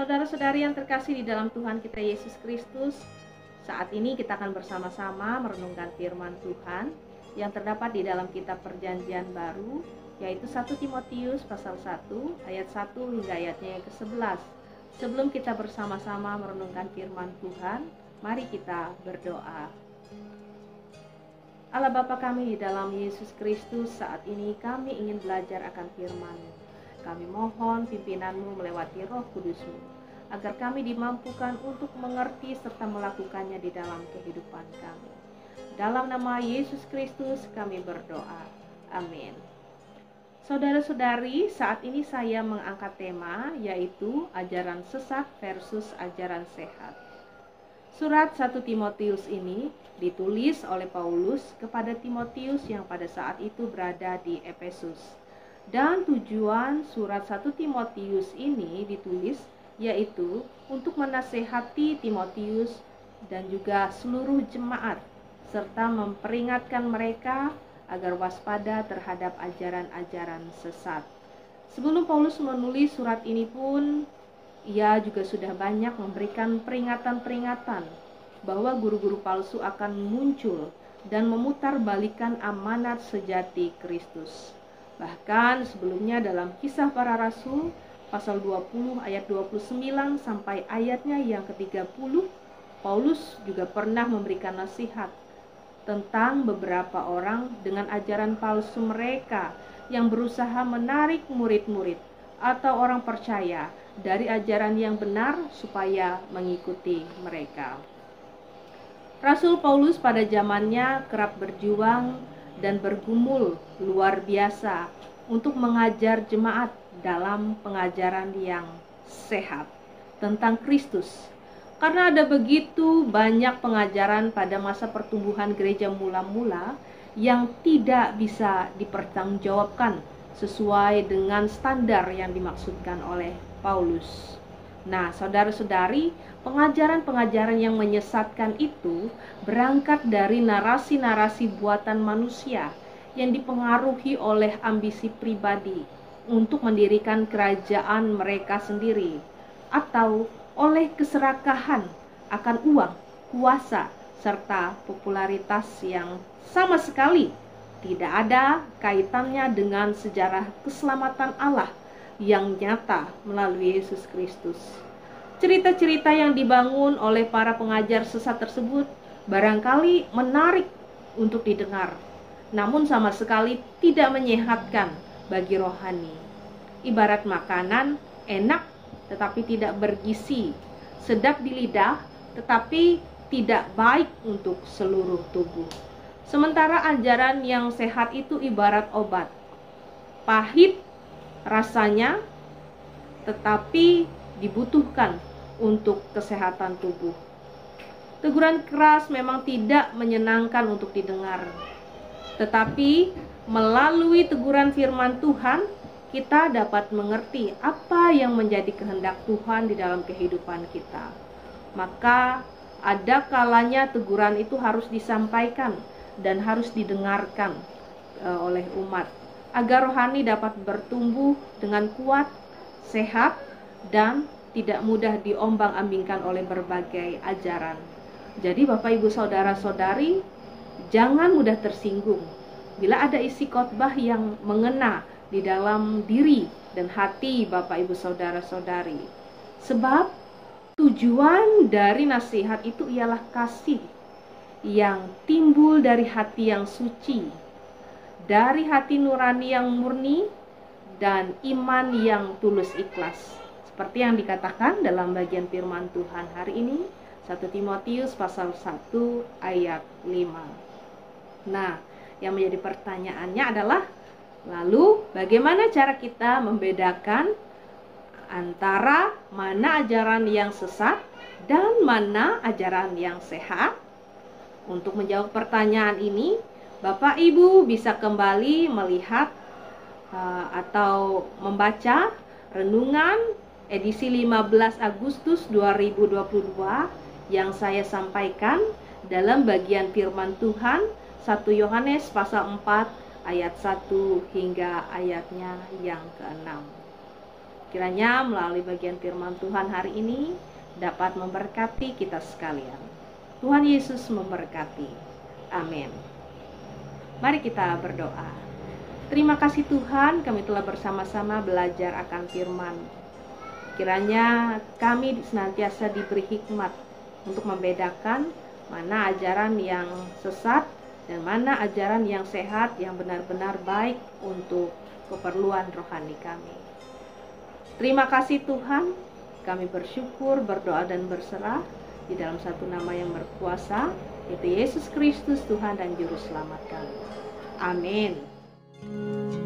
Saudara-saudari yang terkasih di dalam Tuhan kita Yesus Kristus, saat ini kita akan bersama-sama merenungkan firman Tuhan yang terdapat di dalam kitab Perjanjian Baru, yaitu 1 Timotius pasal 1 ayat 1 hingga ayatnya yang ke-11. Sebelum kita bersama-sama merenungkan firman Tuhan, mari kita berdoa. Allah Bapa kami di dalam Yesus Kristus, saat ini kami ingin belajar akan firman-Mu. Kami mohon pimpinan-Mu melewati Roh Kudus-Mu, agar kami dimampukan untuk mengerti serta melakukannya di dalam kehidupan kami. Dalam nama Yesus Kristus kami berdoa. Amin. Saudara-saudari, saat ini saya mengangkat tema yaitu ajaran sesat versus ajaran sehat. Surat 1 Timotius ini ditulis oleh Paulus kepada Timotius yang pada saat itu berada di Efesus. Dan tujuan surat 1 Timotius ini ditulis yaitu untuk menasehati Timotius dan juga seluruh jemaat, serta memperingatkan mereka agar waspada terhadap ajaran-ajaran sesat. Sebelum Paulus menulis surat ini pun, ia juga sudah banyak memberikan peringatan-peringatan bahwa guru-guru palsu akan muncul dan memutarbalikkan amanat sejati Kristus. Bahkan sebelumnya dalam Kisah Para Rasul pasal 20 ayat 29 sampai ayatnya yang ke-30, Paulus juga pernah memberikan nasihat tentang beberapa orang dengan ajaran palsu mereka yang berusaha menarik murid-murid atau orang percaya dari ajaran yang benar supaya mengikuti mereka. Rasul Paulus pada zamannya kerap berjuang dan bergumul luar biasa untuk mengajar jemaat dalam pengajaran yang sehat tentang Kristus. Karena ada begitu banyak pengajaran pada masa pertumbuhan gereja mula-mula yang tidak bisa dipertanggungjawabkan sesuai dengan standar yang dimaksudkan oleh Paulus. Nah, saudara-saudari, pengajaran-pengajaran yang menyesatkan itu berangkat dari narasi-narasi buatan manusia yang dipengaruhi oleh ambisi pribadi untuk mendirikan kerajaan mereka sendiri, atau oleh keserakahan akan uang, kuasa, serta popularitas yang sama sekali tidak ada kaitannya dengan sejarah keselamatan Allah yang nyata melalui Yesus Kristus. Cerita-cerita yang dibangun oleh para pengajar sesat tersebut barangkali menarik untuk didengar, namun sama sekali tidak menyehatkan bagi rohani. Ibarat makanan enak tetapi tidak bergizi, sedap di lidah tetapi tidak baik untuk seluruh tubuh. Sementara ajaran yang sehat itu ibarat obat, pahit rasanya tetapi dibutuhkan untuk kesehatan tubuh. Teguran keras memang tidak menyenangkan untuk didengar, tetapi melalui teguran firman Tuhan kita dapat mengerti apa yang menjadi kehendak Tuhan di dalam kehidupan kita. Maka ada kalanya teguran itu harus disampaikan dan harus didengarkan oleh umat, agar rohani dapat bertumbuh dengan kuat, sehat, dan tidak mudah diombang-ambingkan oleh berbagai ajaran. Jadi Bapak Ibu Saudara-saudari, jangan mudah tersinggung bila ada isi khotbah yang mengena di dalam diri dan hati Bapak Ibu Saudara-saudari. Sebab tujuan dari nasihat itu ialah kasih yang timbul dari hati yang suci, dari hati nurani yang murni, dan iman yang tulus ikhlas. Seperti yang dikatakan dalam bagian firman Tuhan hari ini, 1 Timotius pasal 1 ayat 5. Nah, yang menjadi pertanyaannya adalah, lalu bagaimana cara kita membedakan antara mana ajaran yang sesat dan mana ajaran yang sehat? Untuk menjawab pertanyaan ini, Bapak Ibu bisa kembali melihat atau membaca renungan edisi 15 Agustus 2022 yang saya sampaikan dalam bagian firman Tuhan 1 Yohanes pasal 4 ayat 1 hingga ayatnya yang ke-6. Kiranya melalui bagian firman Tuhan hari ini dapat memberkati kita sekalian. Tuhan Yesus memberkati. Amin. Mari kita berdoa. Terima kasih Tuhan, kami telah bersama-sama belajar akan firman. Kiranya kami senantiasa diberi hikmat untuk membedakan mana ajaran yang sesat dan mana ajaran yang sehat, yang benar-benar baik untuk keperluan rohani kami. Terima kasih Tuhan, kami bersyukur, berdoa dan berserah di dalam satu nama yang berkuasa, yaitu Yesus Kristus, Tuhan dan Juru Selamat kami. Amin.